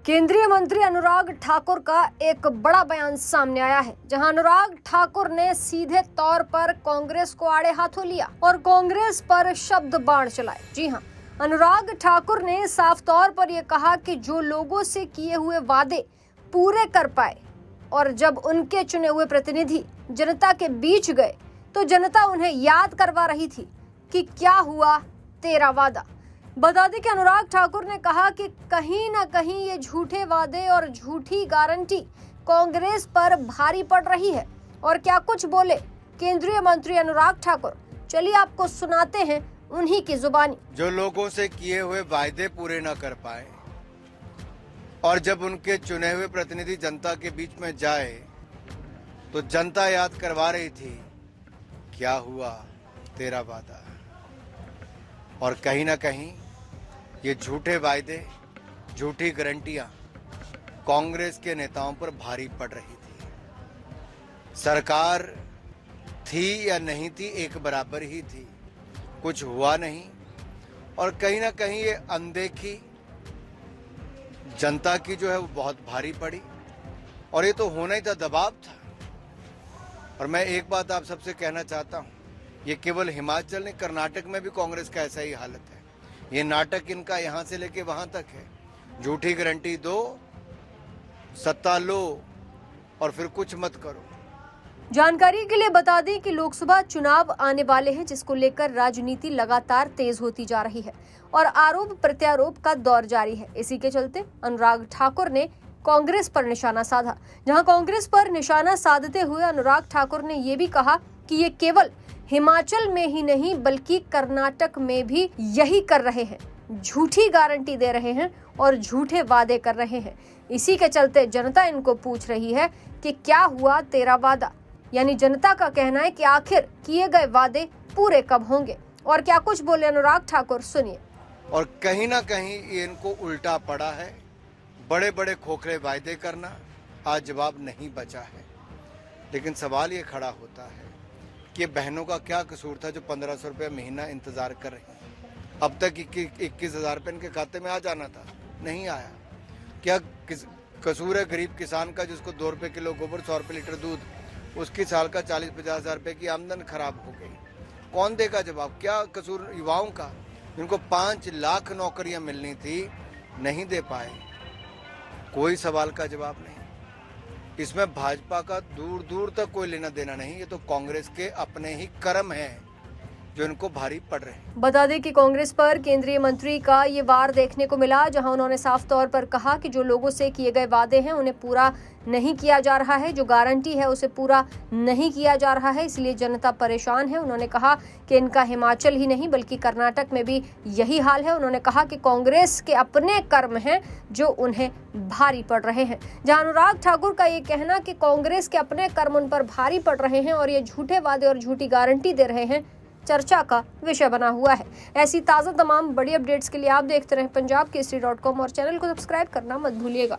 केंद्रीय मंत्री अनुराग ठाकुर का एक बड़ा बयान सामने आया है, जहां अनुराग ठाकुर ने सीधे तौर पर कांग्रेस को आड़े हाथों लिया और कांग्रेस पर शब्द बाण चलाए। जी हां, अनुराग ठाकुर ने साफ तौर पर यह कहा कि जो लोगों से किए हुए वादे पूरे कर पाए और जब उनके चुने हुए प्रतिनिधि जनता के बीच गए तो जनता उन्हें याद करवा रही थी कि क्या हुआ तेरा वादा। बता दें कि अनुराग ठाकुर ने कहा कि कहीं ना कहीं ये झूठे वादे और झूठी गारंटी कांग्रेस पर भारी पड़ रही है। और क्या कुछ बोले केंद्रीय मंत्री अनुराग ठाकुर, चलिए आपको सुनाते हैं उन्हीं की जुबानी। जो लोगों से किए हुए वायदे पूरे न कर पाए और जब उनके चुने हुए प्रतिनिधि जनता के बीच में जाए तो जनता याद करवा रही थी क्या हुआ तेरा वादा। और कहीं ना कहीं ये झूठे वायदे, झूठी गारंटियां कांग्रेस के नेताओं पर भारी पड़ रही थी। सरकार थी या नहीं थी, एक बराबर ही थी, कुछ हुआ नहीं। और कहीं ना कहीं ये अनदेखी जनता की जो है वो बहुत भारी पड़ी और ये तो होना ही था, दबाव था। और मैं एक बात आप सबसे कहना चाहता हूं, ये केवल हिमाचल नहीं, कर्नाटक में भी कांग्रेस का ऐसा ही हालत है। ये नाटक इनका यहां से लेके वहां तक है। झूठी गारंटी दो, सत्ता लो और फिर कुछ मत करो। जानकारी के लिए बता दें कि लोकसभा चुनाव आने वाले हैं, जिसको लेकर राजनीति लगातार तेज होती जा रही है और आरोप प्रत्यारोप का दौर जारी है। इसी के चलते अनुराग ठाकुर ने कांग्रेस पर निशाना साधा। जहां कांग्रेस पर निशाना साधते हुए अनुराग ठाकुर ने यह भी कहा कि ये केवल हिमाचल में ही नहीं बल्कि कर्नाटक में भी यही कर रहे हैं, झूठी गारंटी दे रहे हैं और झूठे वादे कर रहे हैं। इसी के चलते जनता इनको पूछ रही है कि क्या हुआ तेरा वादा। यानी जनता का कहना है कि आखिर किए गए वादे पूरे कब होंगे। और क्या कुछ बोले अनुराग ठाकुर, सुनिए। और कहीं ना कहीं ये इनको उल्टा पड़ा है। बड़े बड़े खोखले वायदे करना, आज जवाब नहीं बचा है। लेकिन सवाल ये खड़ा होता है कि बहनों का क्या कसूर था जो 1500 रुपये महीना इंतजार कर रही हैं। अब तक 21,000 रुपये इनके खाते में आ जाना था, नहीं आया। क्या कसूर है गरीब किसान का जिसको 2 रुपये किलो गोबर, 100 रुपये लीटर दूध, उसकी साल का 40-50 हज़ार रुपये की आमदन खराब हो गई। कौन देगा जवाब? क्या कसूर युवाओं का जिनको 5 लाख नौकरियां मिलनी थी, नहीं दे पाए? कोई सवाल का जवाब नहीं। इसमें भाजपा का दूर दूर तक कोई लेना देना नहीं। ये तो कांग्रेस के अपने ही कर्म हैं जो इनको भारी पड़ रहे हैं। बता दें कि कांग्रेस पर केंद्रीय मंत्री का ये वार देखने को मिला, जहां उन्होंने साफ तौर पर कहा कि जो लोगों से किए गए वादे हैं उन्हें पूरा नहीं किया जा रहा है, जो गारंटी है उसे पूरा नहीं किया जा रहा है, इसलिए जनता परेशान है। उन्होंने कहा कि इनका हिमाचल ही नहीं बल्कि कर्नाटक में भी यही हाल है। उन्होंने कहा कि कांग्रेस के अपने कर्म हैं जो उन्हें भारी पड़ रहे हैं। जहां अनुराग ठाकुर का ये कहना कि कांग्रेस के अपने कर्म उन पर भारी पड़ रहे हैं और ये झूठे वादे और झूठी गारंटी दे रहे हैं, चर्चा का विषय बना हुआ है। ऐसी ताज़ा तमाम बड़ी अपडेट्स के लिए आप देखते रहें पंजाब केसरी.com और चैनल को सब्सक्राइब करना मत भूलिएगा।